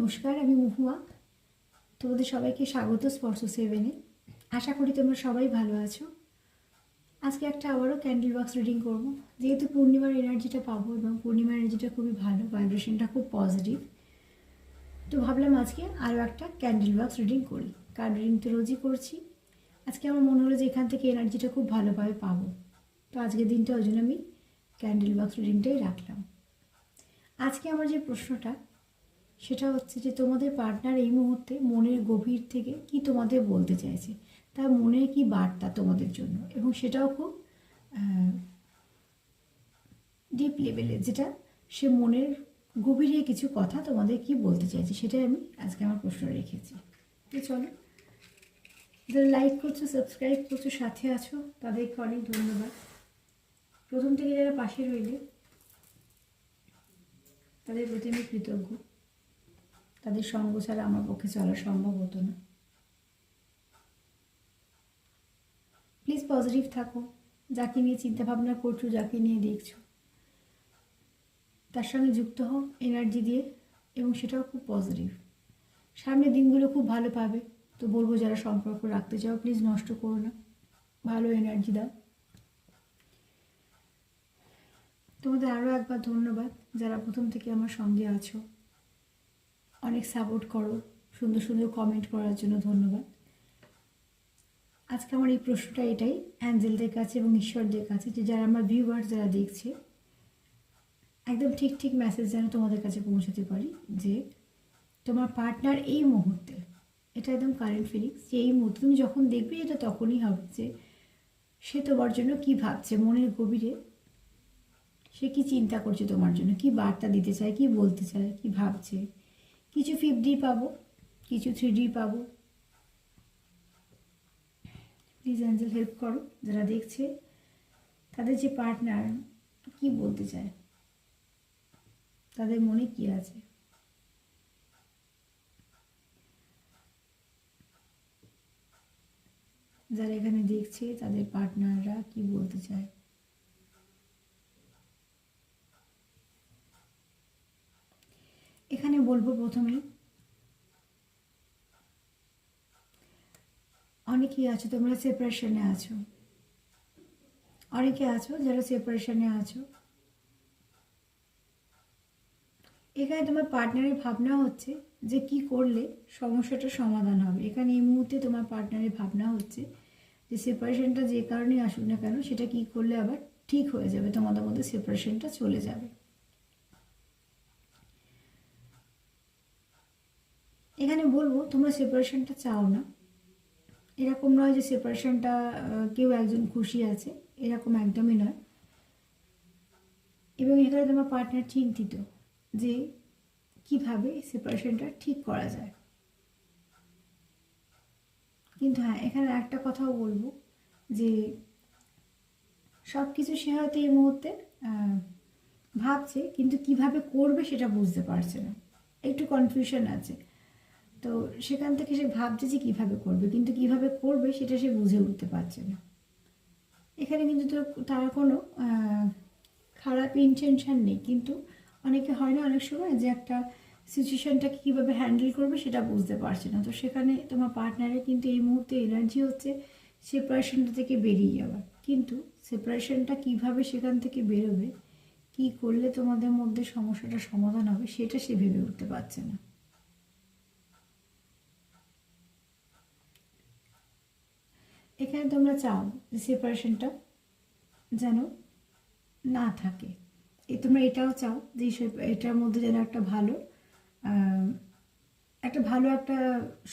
নমস্কার, আমি মহুয়া। তোমাদের সবাইকে স্বাগত স্পর্শ সেভেনে। আশা করি তোমরা সবাই ভালো আছো। আজকে একটা আবারও ক্যান্ডেল বক্স রিডিং করব। যেহেতু পূর্ণিমার এনার্জিটা পাবো এবং পূর্ণিমার এনার্জিটা খুবই ভালো, ভাইব্রেশনটা খুব পজিটিভ, তো ভাবলাম আজকে আরও একটা ক্যান্ডেল বক্স রিডিং করি। কার্ড রিডিং তো রোজই করছি, আজকে আমার মনে হলো যে এখান থেকে এনার্জিটা খুব ভালোভাবে পাবো, তো আজকের দিনটা ওই জন্য আমি ক্যান্ডেল বক্স রিডিংটাই রাখলাম। আজকে আমার যে প্রশ্নটা সেটা হচ্ছে যে তোমাদের পার্টনার এই মুহূর্তে মনের গভীর থেকে কি তোমাদের বলতে চাইছে, তার মনের কি বার্তা তোমাদের জন্য, এবং সেটাও খুব ডিপ লেভেলে, যেটা সে মনের গভীরে কিছু কথা তোমাদের কি বলতে চাইছে, সেটাই আমি আজকে আমার প্রশ্ন রেখেছি। তো চলো, যারা লাইক করছো, সাবস্ক্রাইব করছো, সাথে আছো, তাদেরকে অনেক ধন্যবাদ। প্রথম থেকে যারা পাশে রইলে তাদের প্রতি আমি কৃতজ্ঞ। তাদের সঙ্গ ছাড়া আমার পক্ষে চলা সম্ভব হতো না। প্লিজ পজিটিভ থাকো, যাকে নিয়ে চিন্তাভাবনা করছো, যাকে নিয়ে দেখছো, তার সঙ্গে যুক্ত হও এনার্জি দিয়ে, এবং সেটাও খুব পজিটিভ। সামনের দিনগুলো খুব ভালো পাবে। তো বলবো, যারা সম্পর্ক রাখতে চাও প্লিজ নষ্ট করো না, ভালো এনার্জি দাও। তোমাদের আরও একবার ধন্যবাদ যারা প্রথম থেকে আমার সঙ্গে আছো, অনেক সাপোর্ট করো, সুন্দর সুন্দর কমেন্ট করার জন্য ধন্যবাদ। আজকে আমার এই প্রশ্নটা এটাই অ্যাঞ্জেলদের কাছে এবং ঈশ্বরদের কাছে, যে যারা আমার ভিউয়ার্স যারা দেখছে, একদম ঠিক ঠিক মেসেজ যেন তোমাদের কাছে পৌঁছাতে পারি যে তোমার পার্টনার এই মুহূর্তে, এটা একদম কারেন্ট ফিলিংস, যে এই মুহূর্তে তুমি যখন দেখবে এটা তখনই হবে যে সে তোমার জন্য কি ভাবছে, মনের গভীরে সে কি চিন্তা করছে তোমার জন্য, কি বার্তা দিতে চায়, কি বলতে চায়, কি ভাবছে। কিছু 5D পাবো, কিছু 3D পাবো। প্লিজ অ্যাঞ্জেল হেল্প করো যারা দেখছে, তাদের যে পার্টনার কি বলতে চায়, তাদের মনে কি আছে। যারা এখানে দেখছে তাদের পার্টনাররা কি বলতে চায়। এখানে বলবো প্রথমেই, অনেকেই আছো তোমরা সেপারেশনে আছো, অনেকে আছো যারা সেপারেশনে আছো। এখানে তোমার পার্টনারের ভাবনা হচ্ছে যে কি করলে সমস্যাটার সমাধান হবে। এখানে এই মুহূর্তে তোমার পার্টনারের ভাবনা হচ্ছে যে সেপারেশনটা যে কারণে আসুক না কেন, সেটা কি করলে আবার ঠিক হয়ে যাবে, তোমাদের মধ্যে সেপারেশনটা চলে যাবে। এখানে বলবো তোমরা সেপারেশনটা চাও না, এরকম নয় যে সেপারেশনটা কেউ একজন খুশি আছে, এরকম একদমই নয়। এবং এখানে তোমার পার্টনার চিন্তিত যে কিভাবে সেপারেশনটা ঠিক করা যায়। কিন্তু হ্যাঁ, এখানে একটা কথাও বলবো যে সব কিছু সে হয়তো এই মুহূর্তে ভাবছে, কিন্তু কিভাবে করবে সেটা বুঝতে পারছে না, একটু কনফিউশন আছে। তো সেখান থেকে সে ভাবছে যে কীভাবে করবে, কিন্তু কিভাবে করবে সেটা সে বুঝে উঠতে পারছে না। এখানে কিন্তু তো তার কোনো খারাপ ইন্টেনশন নেই, কিন্তু অনেকে হয় না অনেক সময় যে একটা সিচুয়েশানটাকে কীভাবে হ্যান্ডেল করবে সেটা বুঝতে পারছে না। তো সেখানে তোমার পার্টনারের কিন্তু এই মুহূর্তে এনার্জি হচ্ছে সেপারেশনটা থেকে বেরিয়ে যাওয়ার, কিন্তু সেপারেশনটা কীভাবে সেখান থেকে বেরোবে, কী করলে তোমাদের মধ্যে সমস্যাটা সমাধান হবে, সেটা সে ভেবে উঠতে পারছে না। এখানে তোমরা চাও যে সেপারেশনটা যেন না থাকে, তোমরা এটাও চাও যে এটার মধ্যে যেন একটা ভালো একটা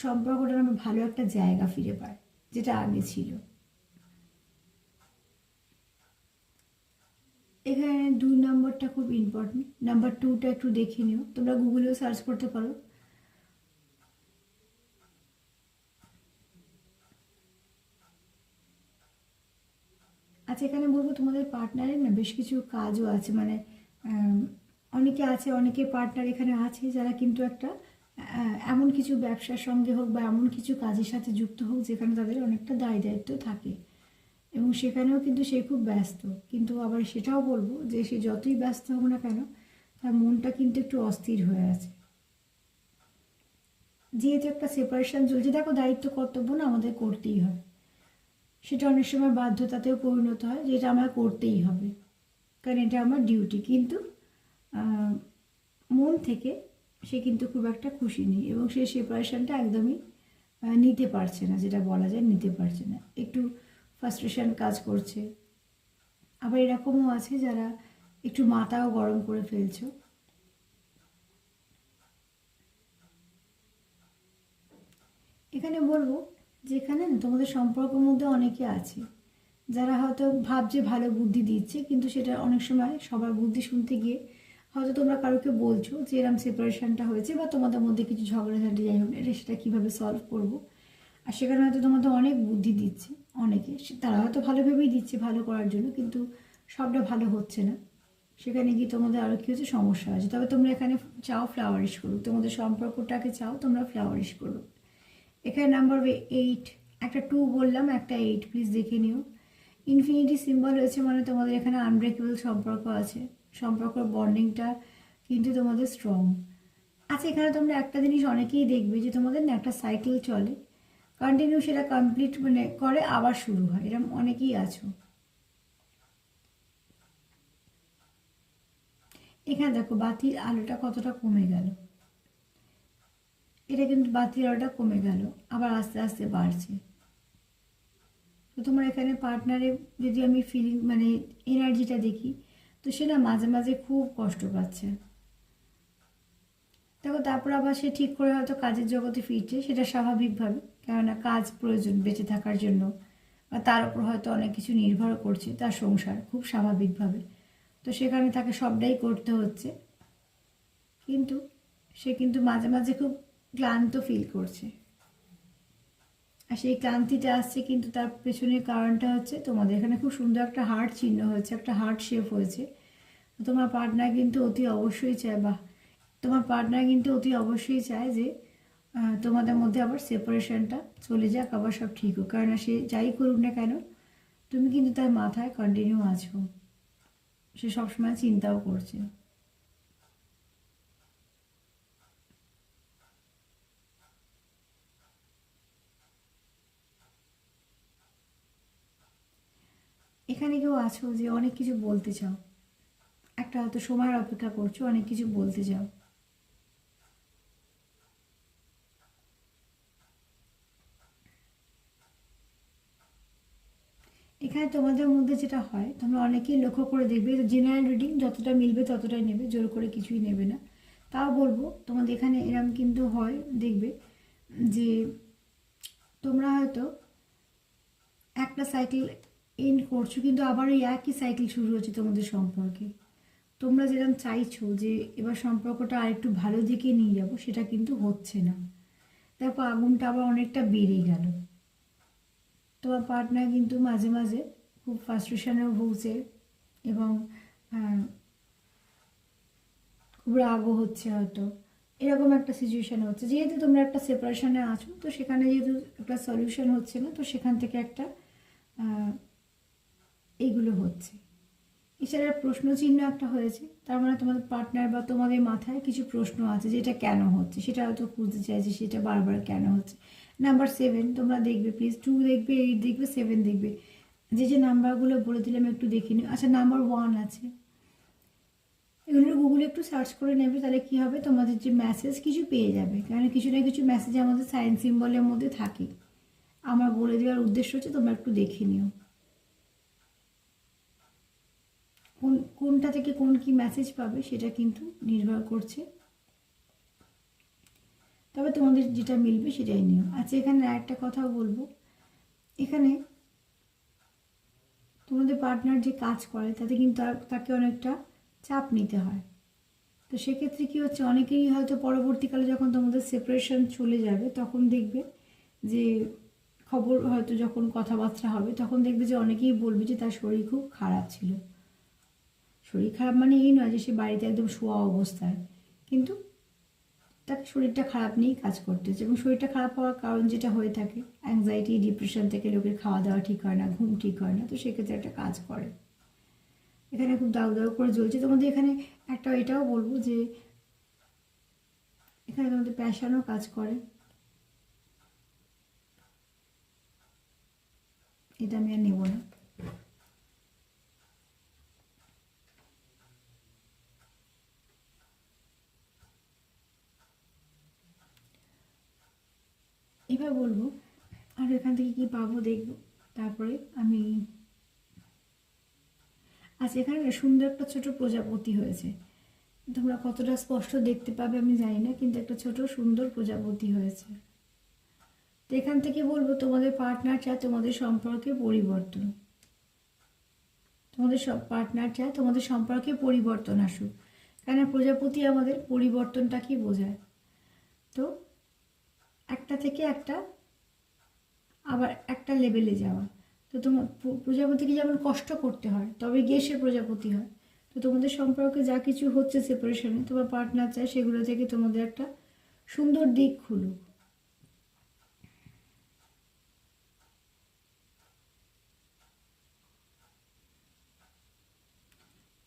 সম্পর্কটা যেন ভালো একটা জায়গা ফিরে পায়, যেটা আগে ছিল। এখানে 2 নম্বরটা খুব ইম্পর্টেন্ট, নাম্বার 2টা একটু দেখে নিও, তোমরা গুগলেও সার্চ করতে পারো। আচ্ছা, এখানে বলবো তোমাদের পার্টনারের না বেশ কিছু কাজও আছে, মানে অনেকে আছে, অনেকে পার্টনার এখানে আছে যারা কিন্তু একটা এমন কিছু ব্যবসার সঙ্গে হোক বা এমন কিছু কাজের সাথে যুক্ত হোক যেখানে তাদের অনেকটা দায় দায়িত্ব থাকে, এবং সেখানেও কিন্তু সে খুব ব্যস্ত। কিন্তু আবার সেটাও বলবো যে সে যতই ব্যস্ত হোক না কেন, তার মনটা কিন্তু একটু অস্থির হয়ে আছে। যেহেতু একটা সেপারেশন চলছে, দেখো দায়িত্ব কর্তব্য না আমাদের করতেই হয়, সেটা অনেক সময় বাধ্যতাতেও পরিণত হয়, যেটা আমার করতেই হবে, কারণ এটা আমার ডিউটি। কিন্তু মন থেকে সে কিন্তু খুব একটা খুশি নেই, এবং সে সেপারেশনটা একদমই নিতে পারছে না, যেটা বলা যায় নিতে পারছে না, একটু ফ্রাস্ট্রেশন কাজ করছে। আবার এরকমও আছে যারা একটু মাথাও গরম করে ফেলছো। এখানে বলবো যে এখানে না তোমাদের সম্পর্কের মধ্যে অনেকে আছে যারা হয়তো ভাবছে ভালো বুদ্ধি দিচ্ছে, কিন্তু সেটা অনেক সময় সবার বুদ্ধি শুনতে গিয়ে হয়তো তোমরা কারোকে বলছো যে এরম সেপারেশনটা হয়েছে, বা তোমাদের মধ্যে কিছু ঝগড়াঝাটি যাই হোক, এটা সেটা কীভাবে সলভ করবো, আর সেখানে হয়তো তোমাদের অনেক বুদ্ধি দিচ্ছে অনেকে, তারা হয়তো ভালো ভেবেই দিচ্ছে ভালো করার জন্য, কিন্তু সবটা ভালো হচ্ছে না। সেখানে গিয়ে তোমাদের আরও কী হচ্ছে, সমস্যা আছে। তবে তোমরা এখানে চাও ফ্লাওয়ারিশ করুক, তোমাদের সম্পর্কটাকে চাও তোমরা ফ্লাওয়ারিশ করো। এখানে নাম্বার 8, একটা 2 বললাম, একটা 8, প্লিজ দেখে নিও। ইনফিনিটি সিম্বল হয়েছে, মানে তোমাদের এখানে আনব্রেকেবল সম্পর্ক আছে, সম্পর্ক বন্ডিংটা কিন্তু তোমাদের স্ট্রং। আচ্ছা, এখানে তোমরা একটা জিনিস অনেকেই দেখবে যে তোমাদের না একটা সাইকেল চলে, কন্টিনিউ সেটা কমপ্লিট মানে করে আবার শুরু হয়, এরকম অনেকেই আছো। এখানে দেখো বাতির আলোটা কতটা কমে গেল, এটা কিন্তু বাতির আলোটা কমে গেল, আবার আস্তে আস্তে বাড়ছে। তো তোমার এখানে পার্টনারে যদি আমি ফিলিং মানে এনার্জিটা দেখি, তো সেটা মাঝে মাঝে খুব কষ্ট পাচ্ছে। দেখো তারপর আবার সে ঠিক করে হয়তো কাজের জগতে ফিরছে, সেটা স্বাভাবিকভাবে, কেননা কাজ প্রয়োজন বেঁচে থাকার জন্য, বা তার উপর হয়তো অনেক কিছু নির্ভর করছে তার সংসার, খুব স্বাভাবিকভাবে। তো সেখানে তাকে সবটাই করতে হচ্ছে, কিন্তু সে কিন্তু মাঝে মাঝে খুব ক্লান্ত ফিল করছে। আর সেই ক্লান্তিটা আসছে কিন্তু তার পেছনের কারণটা হচ্ছে তোমাদের এখানে খুব সুন্দর একটা হার্ট চিহ্ন হয়েছে, একটা হার্ট শেপ হয়েছে। তোমার পার্টনার কিন্তু অতি অবশ্যই চায়, বা তোমার পার্টনার কিন্তু অতি অবশ্যই চায় যে তোমাদের মধ্যে আবার সেপারেশনটা চলে যাক, আবার সব ঠিক হোক, কারণ সে যাই করুক না কেন তুমি কিন্তু তার মাথায় কন্টিনিউ আছো, সে সবসময় চিন্তাও করছে। এখানে কেউ আছো যে অনেক কিছু বলতে চাও, একটা হয়তো সময়ের অপেক্ষা করছো, অনেক কিছু বলতে চাও। এখানে তোমাদের মধ্যে যেটা হয়, তোমরা অনেকেই লক্ষ্য করে দেখবে, জেনারেল রিডিং যতটা মিলবে ততটাই নেবে, জোর করে কিছুই নেবে না। তাও বলবো তোমাদের এখানে এরম কিন্তু হয়, দেখবে যে তোমরা হয়তো একটা সাইকেল এন্ড করছো, কিন্তু আবার ওই একই সাইকেল শুরু হচ্ছে তোমাদের সম্পর্কে। তোমরা যেরকম চাইছো যে এবার সম্পর্কটা আরেকটু ভালো দিকে নিয়ে যাবো, সেটা কিন্তু হচ্ছে না। দেখো আগুনটা আবার অনেকটা বেড়ে গেল। তোমার পার্টনার কিন্তু মাঝে মাঝে খুব ফ্রাস্ট্রেশনেও ভুগছে, এবং খুব রাগও হচ্ছে হয়তো, এরকম একটা সিচুয়েশান হচ্ছে। যেহেতু তোমরা একটা সেপারেশনে আছো, তো সেখানে যেহেতু একটা সলিউশন হচ্ছে না, তো সেখান থেকে একটা এইগুলো হচ্ছে। এছাড়া প্রশ্ন চিহ্ন একটা হয়েছে, তার মানে তোমাদের পার্টনার বা তোমাদের মাথায় কিছু প্রশ্ন আছে যে এটা কেন হচ্ছে, সেটা হয়তো খুঁজতে চাইছে, সেটা বারবার কেন হচ্ছে। নাম্বার 7 তোমরা দেখবে, প্লিজ 2 দেখবে, 8 দেখবে, 7 দেখবে, যে যে নাম্বারগুলো বলে দিলাম একটু দেখে নিও। আচ্ছা, নাম্বার 1 আছে, এগুলো গুগলে একটু সার্চ করে নেবে, তাহলে কি হবে তোমাদের যে মেসেজ কিছু পেয়ে যাবে, কারণ কিছু না কিছু মেসেজ আমাদের সাইন সিম্বলের মধ্যে থাকে। আমার বলে দেওয়ার উদ্দেশ্য হচ্ছে তোমরা একটু দেখে নিও কোনটা থেকে কোন কি মেসেজ পাবে, সেটা কিন্তু নির্ভর করছে। তবে তোমাদের যেটা মিলবে সেটাই নিও। আচ্ছা, এখানে আরেকটা কথাও বলবো, এখানে তোমাদের পার্টনার যে কাজ করে তাতে কিন্তু তাকে অনেকটা চাপ নিতে হয়। তো সেক্ষেত্রে কী হচ্ছে, অনেকেই হয়তো পরবর্তীকালে যখন তোমাদের সেপারেশন চলে যাবে, তখন দেখবে যে খবর হয়তো যখন কথাবার্তা হবে, তখন দেখবে যে অনেকেই বলবে যে তার শরীর খুব খারাপ ছিল। শরীর খারাপ মানে এই নয় যে সে বাড়িতে একদম শোয়া অবস্থায়, কিন্তু তাকে শরীরটা খারাপ নিয়েই কাজ করতে হচ্ছে। এবং শরীরটা খারাপ হওয়ার কারণ যেটা হয়ে থাকে, অ্যাংজাইটি, ডিপ্রেশন থেকে লোকের খাওয়া দাওয়া ঠিক হয় না, ঘুম ঠিক হয় না, তো সেক্ষেত্রে একটা কাজ করে। এখানে খুব দাউ দাউ করে জ্বলছে তোমাদের। এখানে একটা এটাও বলবো যে এখানে তোমাদের প্যাশনও কাজ করে, এটা আমি আর নেব না। এবার বলবো আর এখান থেকে কি পাবো দেখব, তারপরে আমি আচ্ছা এখানে সুন্দর একটা ছোট প্রজাপতি হয়েছে, তোমরা কতটা স্পষ্ট দেখতে পাবে আমি জানি না, কিন্তু একটা ছোট সুন্দর প্রজাপতি হয়েছে। তো এখান থেকে বলবো তোমাদের পার্টনার চায় তোমাদের সম্পর্কে পরিবর্তন, তোমাদের সব পার্টনার চায় তোমাদের সম্পর্কে পরিবর্তন আসুক, কেন প্রজাপতি আমাদের পরিবর্তনটাকেই বোঝায়। তো একটা থেকে একটা আবার একটা লেভেলে যাওয়া। তো তোমার প্রজাপতিকে যেমন কষ্ট করতে হয় তবে গিয়ে সে প্রজাপতি হয়। তো তোমাদের সম্পর্কে যা কিছু হচ্ছে সেপারেশনে, তোমার পার্টনার চায় সেগুলো থেকে তোমাদের একটা সুন্দর দিক খুলুক।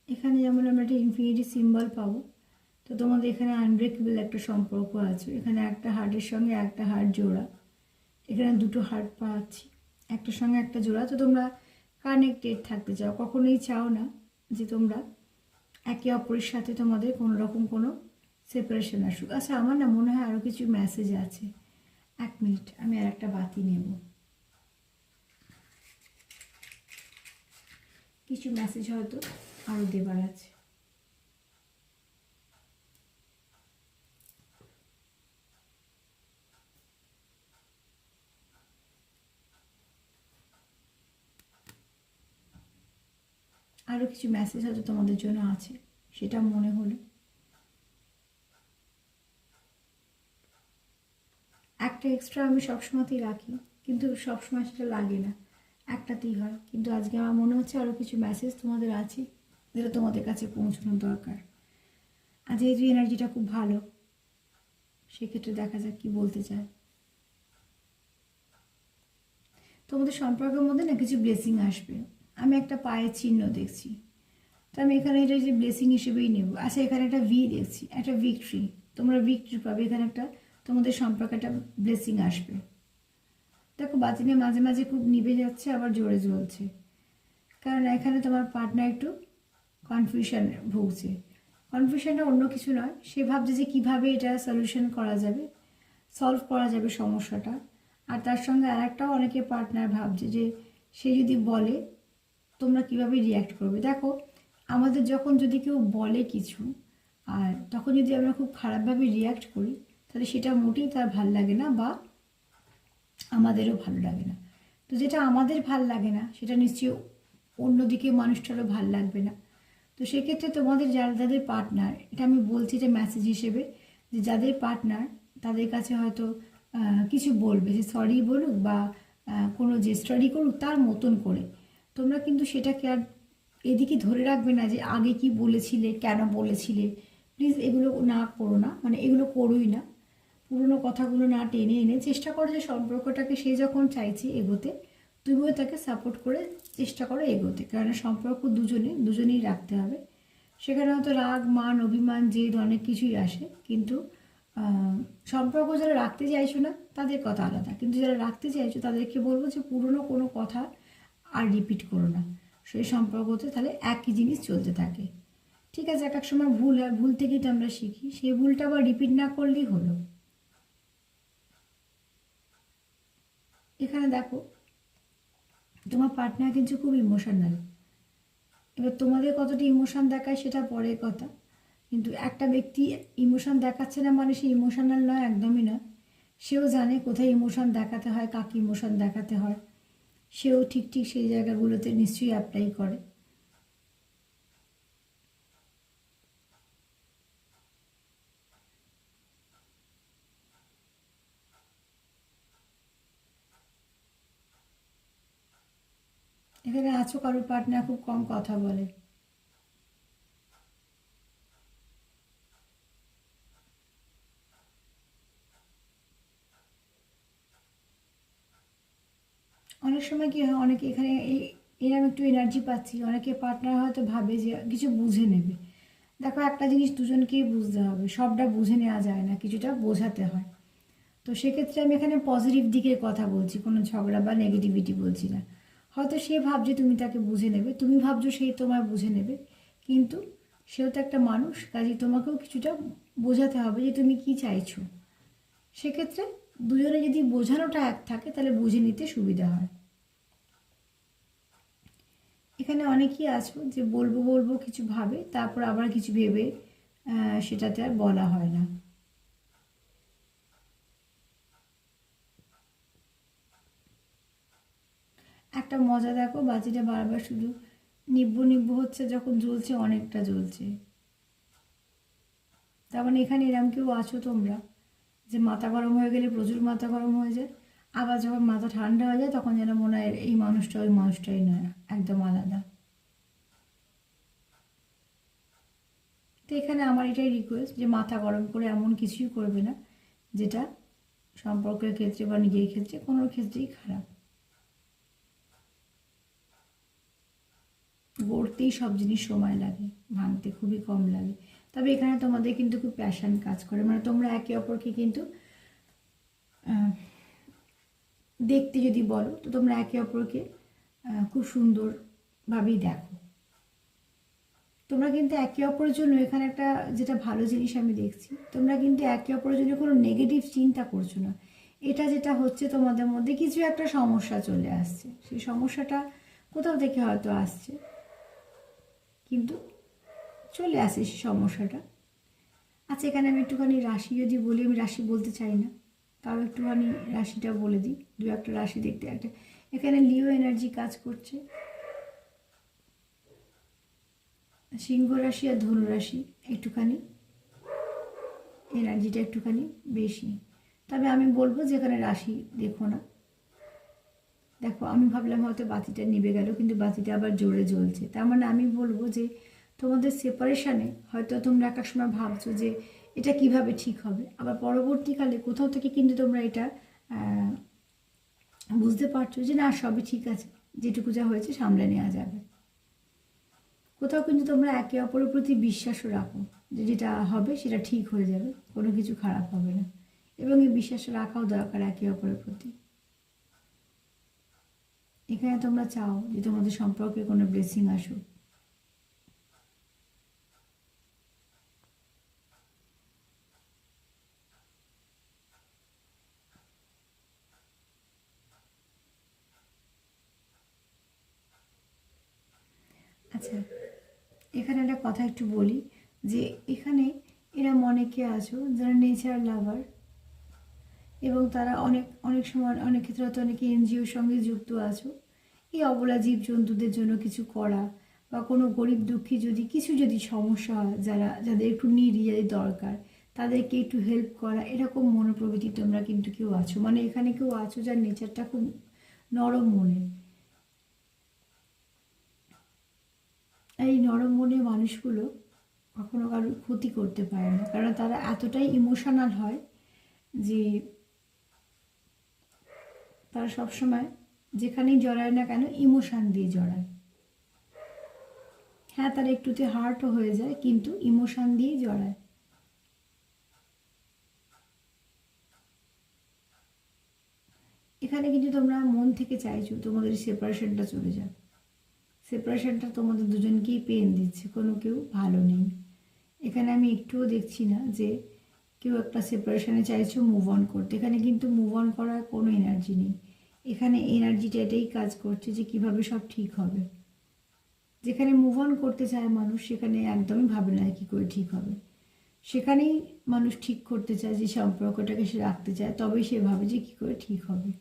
এখানে যেমন আমরা একটা ইনফিনিটি সিম্বল পাবো, তো তোমাদের এখানে আনব্রেকেবল একটা সম্পর্ক আছে, এখানে একটা হার্টের সঙ্গে একটা হার্ট জোড়া, এখানে দুটো হার্ট পাচ্ছি একটার সঙ্গে একটা জোড়া। তো তোমরা কানেক্টেড থাকতে চাও, কখনোই চাও না যে তোমরা একে অপরের সাথে তোমাদের কোনো রকম কোনো সেপারেশন আসুক। আচ্ছা আমার না মনে হয় আরও কিছু মেসেজ আছে, 1 মিনিট আমি আর একটা বাতি নেব, কিছু মেসেজ হয়তো আরও দেবার আছে। আরও কিছু মেসেজ হয়তো তোমাদের জন্য আছে, সেটা মনে হলো। একটা এক্সট্রা আমি সবসময়তেই রাখি, কিন্তু সবসময় সেটা লাগে না, একটাতেই হয়। কিন্তু আজকে আমার মনে হচ্ছে আরও কিছু মেসেজ তোমাদের আছে যেটা তোমাদের কাছে পৌঁছানো দরকার। আর যেহেতু এনার্জিটা খুব ভালো, সেক্ষেত্রে দেখা যাক কি বলতে চায়। তোমাদের সম্পর্কের মধ্যে না কিছু ব্লেসিং আসবে, আমি একটা পায়ের চিহ্ন দেখছি, তো আমি এখানে এটা যে ব্লেসিং হিসেবেই নেব। আচ্ছা এখানে একটা ভি দেখছি, একটা ভিক্টরি, তোমরা ভিক্টরি পাবে, এখানে একটা তোমাদের সম্পর্কে একটা ব্লেসিং আসবে। দেখো বাতিনে মাঝে মাঝে খুব নিভে যাচ্ছে আবার জোরে জ্বলছে, কারণ এখানে তোমার পার্টনার একটু কনফিউশন ভুগছে। কনফিউশনটা অন্য কিছু নয়, সে ভাবছে যে কীভাবে এটা সলিউশন করা যাবে, সলভ করা যাবে সমস্যাটা। আর তার সঙ্গে আর একটাও অনেকে পার্টনার ভাবছে যে সে যদি বলে তোমরা কিভাবে রিয়্যাক্ট করবে। দেখো আমাদের যখন যদি কেউ বলে কিছু আর তখন যদি আমরা খুব খারাপভাবে রিয়্যাক্ট করি, তাহলে সেটা মোটেই তার ভাল লাগে না বা আমাদেরও ভালো লাগে না। তো যেটা আমাদের ভাল লাগে না সেটা নিশ্চয়ই অন্যদিকে মানুষটারও ভাল লাগবে না। তো সেক্ষেত্রে তোমাদের যাদের পার্টনার, এটা আমি বলছি যে মেসেজ হিসেবে, যে যাদের পার্টনার তাদের কাছে হয়তো কিছু বলবে, যে সরি বলুক বা কোনো জেস্টারই করুক তার মতন করে, তোমরা কিন্তু সেটাকে আর এদিকে ধরে রাখবে না যে আগে কি বলেছিলে, কেন বলেছিলে। প্লিজ এগুলো না করো না, মানে এগুলো করোই না। পুরনো কথাগুলো না টেনে এনে চেষ্টা করো যে সম্পর্কটাকে সে যখন চাইছে এগোতে, তুমিও তাকে সাপোর্ট করে চেষ্টা করো এগোতে, কারণ সম্পর্ক দুজনেই রাখতে হবে। সেখানে হয়তো রাগ মান অভিমান জেদ অনেক কিছুই আসে, কিন্তু সম্পর্ক যারা রাখতে চাইছো না তাদের কথা আলাদা, কিন্তু যারা রাখতে চাইছো তাদেরকে বলবো যে পুরনো কোনো কথা আর রিপিট করো না, সেই সম্পর্কতে তাহলে একই জিনিস চলতে থাকে। ঠিক আছে, এক এক সময় ভুল হয়, ভুল থেকেই তো আমরা শিখি, সেই ভুলটা আবার রিপিট না করলেই হলো। এখানে দেখো তোমার পার্টনার কিন্তু খুব ইমোশনাল, এবার তোমাদের কতটা ইমোশন দেখায় সেটা পরের কথা, কিন্তু একটা ব্যক্তি ইমোশন দেখাচ্ছে না মানে সে ইমোশনাল নয়, একদমই নয়। সেও জানে কোথায় ইমোশন দেখাতে হয়, কাকে ইমোশন দেখাতে হয়, সেও ঠিক ঠিক সেই জায়গাগুলোতে নিশ্চয়ই অ্যাপ্লাই করে। এখানে আছো কারোর পার্টনার খুব কম কথা বলে, অনেক সময় কি হয়, অনেকে এখানে এরকম একটু এনার্জি পাচ্ছি, অনেকে পার্টনার হয়তো ভাবে যে কিছু বুঝে নেবে। দেখো একটা জিনিস দুজনকেই বুঝতে হবে, সবটা বুঝে নেওয়া যায় না, কিছুটা বোঝাতে হয়। তো সেক্ষেত্রে আমি এখানে পজিটিভ দিকের কথা বলছি, কোনো ঝগড়া বা নেগেটিভিটি বলছি না। হয়তো সে ভাবছে তুমি তাকে বুঝে নেবে, তুমি ভাবছো সেই তোমায় বুঝে নেবে, কিন্তু সেও তো একটা মানুষ, কাজে তোমাকেও কিছুটা বোঝাতে হবে যে তুমি কি চাইছো। সেক্ষেত্রে দুজনে যদি বোঝানোটা এক থাকে তাহলে বুঝে নিতে সুবিধা হয়। এখানে অনেকেই আছো যে বলবো বলবো কিছু ভাবে, তারপর আবার কিছু ভেবে সেটাতে আর বলা হয় না। একটা মজা দেখো, বাজিটা বারবার শুধু নিব্বু নিব্বু হচ্ছে, যখন জ্বলছে অনেকটা জ্বলছে। তার মানে এখানে এরম কেউ আছো তোমরা যে মাথা গরম হয়ে গেলে প্রচুর মাথা গরম হয়ে যায়, আবার যখন মাথা ঠান্ডা হয়ে যায় তখন যেন মনে হয় এই মানুষটা ওই মানুষটাই নয়, একদম আলাদা। তো এখানে আমার এটাই রিকোয়েস্ট যে মাথা গরম করে এমন কিছুই করবে না যেটা সম্পর্কের ক্ষেত্রে বা নিজের ক্ষেত্রে কোনো ক্ষেত্রেই খারাপ। গড়তেই সব জিনিস সময় লাগে, ভাঙতে খুবই কম লাগে। তবে এখানে তোমাদের কিন্তু খুব প্যাশন কাজ করে, মানে তোমরা একে অপরকে কিন্তু দেখতে যদি বলো তো তোমরা একে অপরকে খুব সুন্দরভাবেই দেখো। তোমরা কিন্তু একে অপরের জন্য এখানে একটা যেটা ভালো জিনিস আমি দেখছি, তোমরা কিন্তু একে অপরের জন্য কোনো নেগেটিভ চিন্তা করছো না। এটা যেটা হচ্ছে তোমাদের মধ্যে কিছু একটা সমস্যা চলে আসছে, সেই সমস্যাটা কোথাও থেকে হয়তো আসছে, কিন্তু চলে আসে সেই সমস্যাটা। আচ্ছা, এখানে আমি একটুখানি রাশি যদি বলি, আমি রাশি বলতে চাই না, তাও একটুখানি রাশিটা বলে দিই। দু একটা রাশি দেখতে একটা, এখানে লিও এনার্জি কাজ করছে, সিংহ রাশি আর ধনু রাশি একটুখানি এনার্জিটা একটুখানি বেশি। তবে আমি বলবো যে এখানে রাশি দেখো না। দেখো, আমি ভাবলাম হয়তো বাতিটা নিভে গেল, কিন্তু বাতিটা আবার জোরে জ্বলছে। তার মানে আমি বলবো যে তোমাদের সেপারেশানে হয়তো তোমরা একটা সময় ভাবছো যে এটা কিভাবে ঠিক হবে, আবার পরবর্তীকালে কোথাও থেকে কিন্তু তোমরা এটা বুঝতে পারছো যে না, সবই ঠিক আছে, যেটুকু যা হয়েছে সামলে নেওয়া যাবে। কোথাও কিন্তু তোমরা একে অপরের প্রতি বিশ্বাসও রাখো যে যেটা হবে সেটা ঠিক হয়ে যাবে, কোনো কিছু খারাপ হবে না, এবং এই বিশ্বাস রাখাও দরকার একে অপরের প্রতি। এখানে তোমরা চাও যে তোমাদের সম্পর্কে কোনো ব্লেসিং আসুক। আচ্ছা, এখানে একটা কথা একটু বলি যে এখানে এরা অনেকে আছো যারা নেচার লাভার, এবং তারা অনেক অনেক সময় অনেক ক্ষেত্রে হয়তো অনেকে এনজিওর সঙ্গে যুক্ত আছো। এই অবলা জীবজন্তুদের জন্য কিছু করা, বা কোনো গরিব দুঃখী যদি সমস্যা হয়, যাদের একটু যাদের দরকার, তাদেরকে একটু হেল্প করা, এরকম মনোপ্রবৃত্তি তোমরা কিন্তু কেউ আছো। মানে এখানে কেউ আছো যার নেচারটা খুব নরম মনের। এই নরম মনের মানুষগুলো কখনো কারোর ক্ষতি করতে পারে না, কারণ তারা এতটাই ইমোশনাল হয় যে তারা সবসময় যেখানেই জড়ায় না কেন ইমোশান দিয়ে জড়ায়। হ্যাঁ, তারা একটুতে হার্টও হয়ে যায়, কিন্তু ইমোশান দিয়েই জড়ায়। এখানে কিন্তু তোমরা মন থেকে চাইছো তোমাদের সেপারেশনটা চলে যাক। সেপারেশনটা তোমাদের দুজনকেই পেন দিচ্ছে, কোনো কেউ ভালো নেই। এখানে আমি একটুও দেখছি না যে কেউ একটা সেপারেশনে চাইছো মুভ অন করতে। এখানে কিন্তু মুভ অন করার কোনো এনার্জি নেই। এখানে এনার্জিটা এটাই কাজ করছে যে কিভাবে সব ঠিক হবে। যেখানে মুভ অন করতে চায় মানুষ, সেখানে একদমই ভাবে না কী করে ঠিক হবে। সেখানেই মানুষ ঠিক করতে চায় যে সম্পর্কটাকে সে রাখতে চায়, তবেই সে ভাবে যে কী করে ঠিক হবে।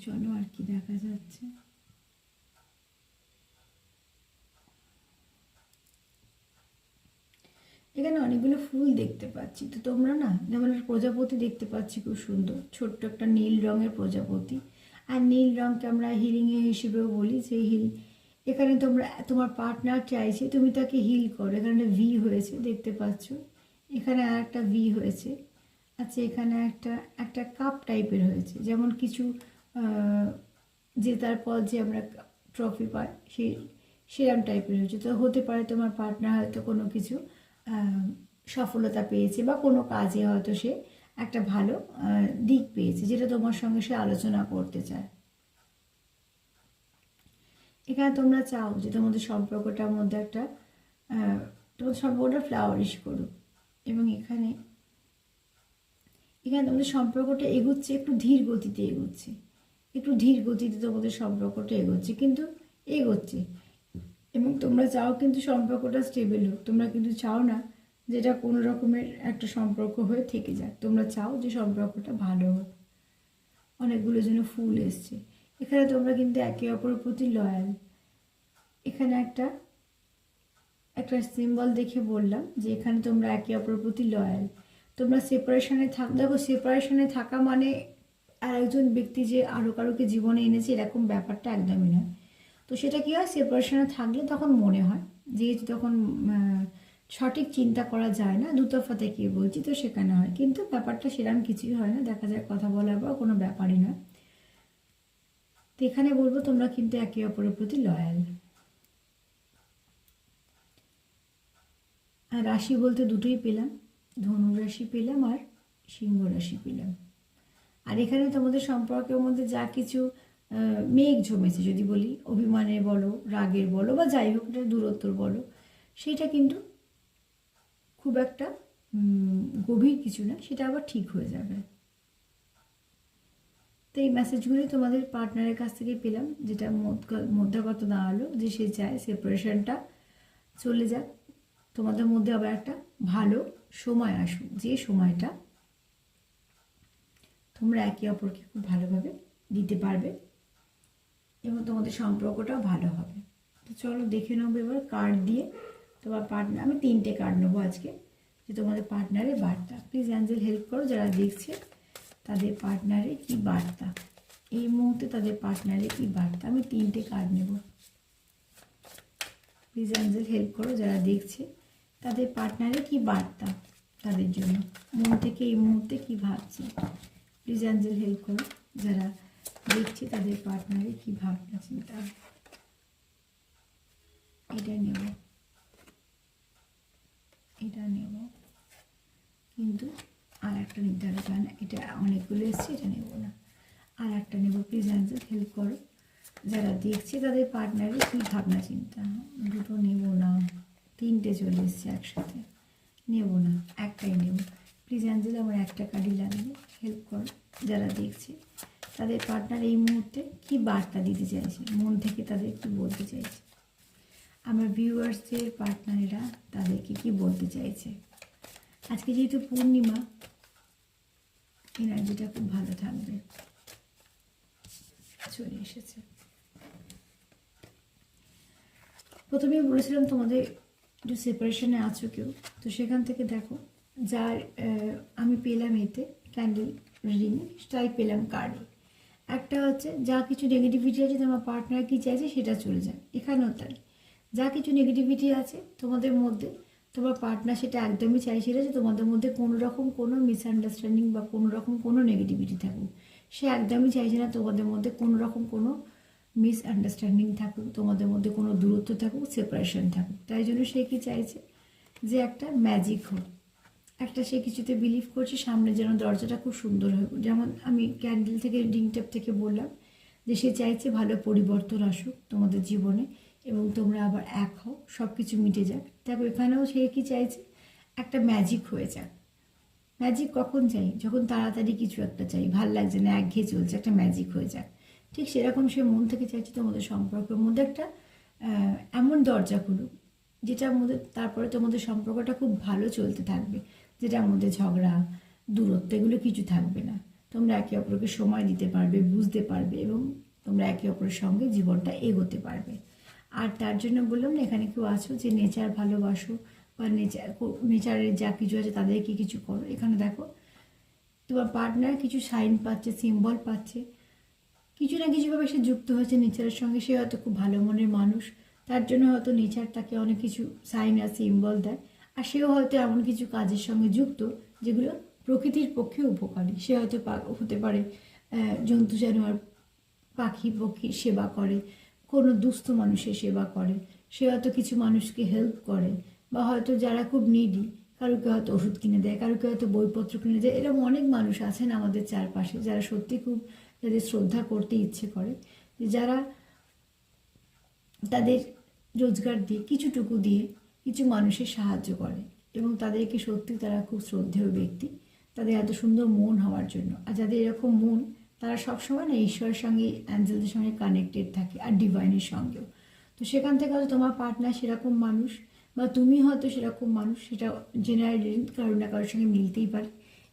চলো, আর কি দেখা যাচ্ছে। এখানে অনেকগুলো ফুল দেখতে পাচ্ছি, তো তোমরা না, যেমন একটা প্রজাপতি দেখতে পাচ্ছি খুব সুন্দর, ছোট্ট একটা নীল রঙের প্রজাপতি। আর নীল রঙকে আমরা হিলিংয়ে হিসেবেও বলি, যে এখানে তোমার পার্টনার চাইছে তুমি তাকে হিল করো। এখানে একটা ভি হয়েছে দেখতে পাচ্ছ, এখানে আর একটা ভি হয়েছে। আচ্ছা, এখানে একটা একটা কাপ টাইপের হয়েছে, যেমন কিছু জেতার পর যে আমরা ট্রফি পাই, সেরম টাইপের হয়েছে। তো হতে পারে তোমার পার্টনার হয়তো কোনো কিছু সফলতা পেয়েছে, বা কোনো কাজে হয়তো সে একটা ভালো দিক পেয়েছে, যেটা তোমার সঙ্গে সে আলোচনা করতে চায়। এখানে তোমরা চাও যে তোমাদের সম্পর্কটার মধ্যে একটা তোমাদের সম্পর্কটা ফ্লাওয়ারিশ করুক, এবং এখানে তোমাদের সম্পর্কটা এগোচ্ছে, একটু ধীর গতিতে এগোচ্ছে, একটু ধীর গতিতে তোমাদের সম্পর্কটা এগোচ্ছে, কিন্তু এগোচ্ছে। এবং তোমরা চাও কিন্তু সম্পর্কটা স্টেবল হোক, তোমরা কিন্তু চাও না যেটা কোনো রকমের একটা সম্পর্ক হয়ে থেকে যাক, তোমরা চাও যে সম্পর্কটা ভালো হোক। অনেকগুলো যেন ফুল এসছে এখানে, তোমরা কিন্তু একে অপরের প্রতি লয়াল। এখানে একটা সিম্বল দেখে বললাম যে এখানে তোমরা একে অপরের প্রতি লয়াল। তোমরা সেপারেশনে দেখো, সেপারেশনে থাকা মানে আর একজন ব্যক্তি যে আরও কারোকে জীবনে এনেছে এরকম ব্যাপারটা একদমই নয়। তো সেটা কী হয়, সেপারেশনে থাকলে তখন মনে হয় যেহেতু তখন সঠিক চিন্তা করা যায় না, দুতরফা থেকে বলছি, তো সেখানে হয়, কিন্তু ব্যাপারটা সেরকম কিছুই হয় না, দেখা যায় কথা বলার পর কোনো ব্যাপারই না। তো এখানে বলবো তোমরা কিন্তু একে অপরের প্রতি লয়াল। আর রাশি বলতে দুটোই পেলাম, ধনু রাশি পেলাম আর সিংহ রাশি পেলাম। আর এখানে তোমাদের সম্পর্কের মধ্যে যা কিছু মেঘ জমেছে, যদি বলি অভিমানের বলো, রাগের বলো, বা যাই হোক এটা দূরত্বর বলো, সেটা কিন্তু খুব একটা গভীর কিছু না, সেটা আবার ঠিক হয়ে যাবে। তো এই মেসেজগুলি তোমাদের পার্টনারের কাছ থেকে পেলাম, যেটা মধ্যগত দাঁড়ালো যে সে চায় সেপারেশনটা চলে যাক, তোমাদের মধ্যে আবার একটা ভালো সময় আসুক, যে সময়টা তোমরা একে অপরকে খুব ভালোভাবে দিতে পারবে এবং তোমাদের সম্পর্কটাও ভালো হবে। তো চলো দেখে নেবো এবার কার্ড দিয়ে তোমার পার্টনার, আমি 3টে কার্ড নেবো আজকে, যে তোমাদের পার্টনারের বার্তা। প্লিজ অ্যাঞ্জেল হেল্প করো, যারা দেখছে তাদের পার্টনারের কী বার্তা এই মুহূর্তে, তাদের পার্টনারের কী বার্তা। আমি 3টে কার্ড নেব। প্লিজ অ্যাঞ্জেল হেল্প করো, যারা দেখছে তাদের পার্টনারের কী বার্তা, তাদের জন্য মন থেকে এই মুহূর্তে কী ভাবছে। প্লিজ অ্যাঞ্জেল হেল্প করো, যারা দেখছে তাদের পার্টনারের কী ভাবনা চিন্তা। এটা নেব, এটা নেব, কিন্তু আর একটা নিতে হবে, কারণ এটা অনেকগুলো এসছে, এটা নেব না, আর একটা নেব। প্লিজ অ্যাঞ্জেল হেল্প করো, যারা দেখছে তাদের পার্টনারের কী ভাবনা চিন্তা। দুটো নেব না, 3টে চলে এসছে একসাথে, নেব না, একটাই নেব। প্লিজ অ্যাঞ্জেল আমার একটা কার্ডই লাগবে, হেল্প করো, যারা দেখছে তাদের পার্টনার এই মুহূর্তে কী বার্তা দিতে চাইছে, মন থেকে তাদের কী বলতে চাইছে। আমার ভিউয়ার্সদের পার্টনারেরা তাদেরকে কী বলতে চাইছে। আজকে যেহেতু পূর্ণিমা, এনার্জিটা খুব ভালো থাকবে। চলে এসেছে। প্রথমেই বলেছিলাম তোমাদের একটু সেপারেশনে আছো কেউ, তো সেখান থেকে দেখো যার আমি পেলাম এতে ক্যান্ডেল রিডিংয়ে, তাই পেলাম কার্ডে। একটা হচ্ছে যা কিছু নেগেটিভিটি আছে তোমার পার্টনার কী চাইছে সেটা চলে যায়, এখানেও তাই। যা কিছু নেগেটিভিটি আছে তোমাদের মধ্যে, তোমার পার্টনার সেটা একদমই চাইছে না যে তোমাদের মধ্যে কোনো রকম কোনো মিসআন্ডারস্ট্যান্ডিং বা কোনো রকম কোনো নেগেটিভিটি থাকুক। সে একদমই চাইছে না তোমাদের মধ্যে কোনো রকম কোনো মিসআন্ডারস্ট্যান্ডিং থাকুক, তোমাদের মধ্যে কোনো দূরত্ব থাকুক, সেপারেশন থাকুক। তাই জন্য সে কি চাইছে যে একটা ম্যাজিক হোক, একটা সে কিছুতে বিলিভ করছে, সামনে যেন দরজাটা খুব সুন্দর হোক। যেমন আমি ক্যান্ডেল থেকে রিডিং ট্যাপ থেকে বললাম যে সে চাইছে ভালো পরিবর্তন আসুক তোমাদের জীবনে এবং তোমরা আবার এক হও, সব কিছু মিটে যাক। দেখো এখানেও সে কি চাইছে, একটা ম্যাজিক হয়ে যাক। ম্যাজিক কখন চাই, যখন তাড়াতাড়ি কিছু একটা চাই, ভাল লাগছে না, একঘেয়ে চলছে, একটা ম্যাজিক হয়ে যাক। ঠিক সেরকম সে মন থেকে চাইছে তোমাদের সম্পর্কের মধ্যে একটা এমন দরজা খুলুক যেটার মধ্যে তারপরে তোমাদের সম্পর্কটা খুব ভালো চলতে থাকবে, যেটার মধ্যে ঝগড়া, দূরত্ব এগুলো কিছু থাকবে না। তোমরা একে অপরকে সময় দিতে পারবে, বুঝতে পারবে এবং তোমরা একে অপরের সঙ্গে জীবনটা এগোতে পারবে। আর তার জন্য বললাম না, এখানে কেউ আছো যে নেচার ভালোবাসো বা নেচারের যা কিছু আছে তাদেরকে কিছু করো। এখানে দেখো তোমার পার্টনার কিছু সাইন পাচ্ছে, সিম্বল পাচ্ছে, কিছু না কিছুভাবে সে যুক্ত হয়েছে নেচারের সঙ্গে। সে হয়তো খুব ভালো মনের মানুষ, তার জন্য হয়তো নেচার তাকে অনেক কিছু সাইন আর সিম্বল দেয়। আর সেও হয়তো এমন কিছু কাজের সঙ্গে যুক্ত যেগুলো প্রকৃতির পক্ষে উপকারী। সে হয়তো হতে পারে জন্তু জানোয়ার, পাখি পক্ষীর সেবা করে, কোনো দুস্থ মানুষের সেবা করে, সে হয়তো কিছু মানুষকে হেল্প করে, বা হয়তো যারা খুব নিডি, কারোকে হয়তো ওষুধ কিনে দেয়, কারোকে হয়তো বইপত্র কিনে দেয়। এরকম অনেক মানুষ আছেন আমাদের চারপাশে যারা সত্যি খুব, যাদের শ্রদ্ধা করতে ইচ্ছে করে, যে যারা তাদের রোজগার দিয়ে কিছুটুকু দিয়ে কিছু মানুষের সাহায্য করে, এবং তাদেরকে সত্যি তারা খুব শ্রদ্ধেয় ব্যক্তি, তাদের এত সুন্দর মন হওয়ার জন্য। আর যাদের এরকম মন, তারা সবসময় না ঈশ্বরের সঙ্গে, অ্যাঞ্জেলদের সঙ্গে কানেক্টেড থাকে, আর ডিভাইনের সঙ্গেও। তো সেখান থেকে হয়তো তোমার পার্টনার সেরকম মানুষ, বা তুমি হয়তো সেরকম মানুষ, সেটা জেনারেলি কারোর না কারোর সঙ্গে মিলতেই পারে।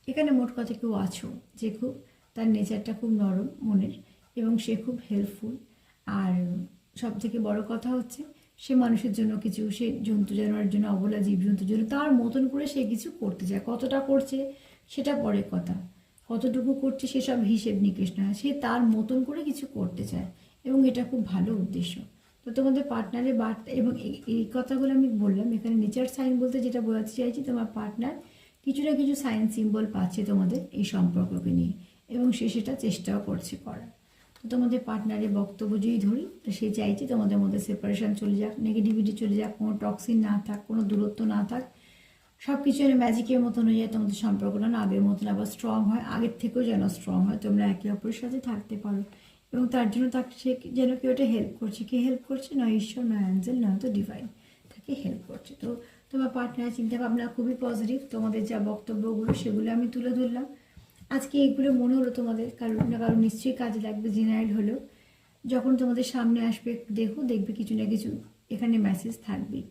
এখানে মোট কথা কেউ আছো যে খুব, তার নেচারটা খুব নরম মনের, এবং সে খুব হেল্পফুল। আর সব থেকে বড় কথা হচ্ছে, সে মানুষের জন্য কিছু, সে জন্তু জানোয়ারের জন্য, অবলা জীবজন্তুর জন্য তার মতন করে সে কিছু করতে চায়। কতটা করছে সেটা পরের কথা, কতটুকু করছে সেসব হিসেব নিকেশ নয়, সে তার মতন করে কিছু করতে চায়, এবং এটা খুব ভালো উদ্দেশ্য। তো তোমাদের পার্টনারের বার্তা, এবং এই কথাগুলো আমি বললাম, এখানে নেচার সাইন বলতে যেটা বোঝাতে চাইছি, তোমার পার্টনার কিছু না কিছু সাইন সিম্বল পাচ্ছে তোমাদের এই সম্পর্ককে নিয়ে, এবং সে সেটা চেষ্টাও করছে করার। তো তোমাদের পার্টনারের বক্তব্য যদি ধরি, তো সে চাইছে তোমাদের মধ্যে সেপারেশন চলে যাক, নেগেটিভিটি চলে যাক, কোনো টক্সিন না থাক, কোনো দূরত্ব না থাক, সব কিছু যেন ম্যাজিকের মতন হয়ে যায়, তোমাদের সম্পর্কটা না আগের মতন আবার স্ট্রং হয়, আগের থেকেও যেন স্ট্রং হয়, তোমরা একে অপরের সাথে থাকতে পারো। এবং তার জন্য তাকে সে যেন কেউ এটা হেল্প করছে, কে হেল্প করছে? নয় ঈশ্বর, নয় অ্যাঞ্জেল, নয় তো ডিভাইন তাকে হেল্প করছে। তো তোমার পার্টনারের চিন্তাভাবনা খুবই পজিটিভ। তোমাদের যা বক্তব্যগুলো সেগুলো আমি তুলে ধরলাম আজকে। এগুলো মনে হলো তোমাদের কারোর না কারো নিশ্চয়ই কাজে লাগবে, জেনারেল হলেও। যখন তোমাদের সামনে আসবে একটু দেখো, দেখবে কিছু না কিছু এখানে মেসেজ থাকবেই।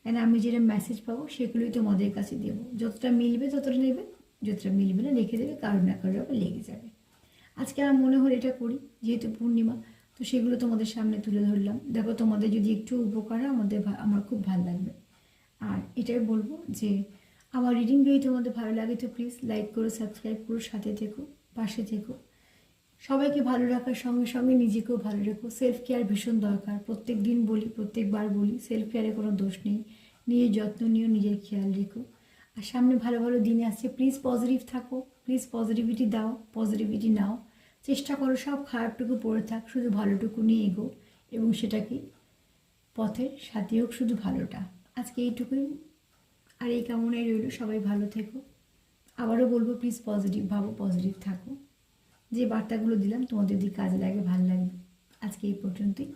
কেন আমি যেটা মেসেজ পাবো সেগুলোই তোমাদের কাছে দেবো, যতটা মিলবে ততটা নেবে, যতটা মিলবে না রেখে দেবে, কারোর না কারোর আবার লেগে যাবে। আজকে আমার মনে হলো এটা করি, যেহেতু পূর্ণিমা, তো সেগুলো তোমাদের সামনে তুলে ধরলাম। দেখো তোমাদের যদি একটু উপকার হয়, আমার খুব ভালো লাগবে। আর এটাই বলবো যে আমার রিডিং যদি তোমাদের ভালো লাগে তো প্লিজ লাইক করো, সাবস্ক্রাইব করো, সাথে থেকো, পাশে থেকো। সবাইকে ভালো রাখার সঙ্গে সঙ্গে নিজেকেও ভালো রেখো। সেলফ কেয়ার ভীষণ দরকার, প্রত্যেক দিন বলি, প্রত্যেকবার বলি, সেলফ কেয়ারে কোনো দোষ নেই। নিজের যত্ন নিও, নিজের খেয়াল রেখো। আর সামনে ভালো ভালো দিন আসছে, প্লিজ পজিটিভ থাকো, প্লিজ পজিটিভিটি দাও, পজিটিভিটি নাও। চেষ্টা করো সব খারাপটুকু পড়ে থাক, শুধু ভালোটুকু নিয়ে এগো, এবং সেটাকে পথের সাথে হোক শুধু ভালোটা। আজকে এইটুকুই, আর এই কামনাই রইল, সবাই ভালো থেকো। আবারও বলবো প্লিজ পজিটিভ ভাবো, পজিটিভ থাকো। যে বার্তাগুলো দিলাম তোমাদের যদি কাজে লাগে, ভালো লাগবে। আজকে এই পর্যন্তই।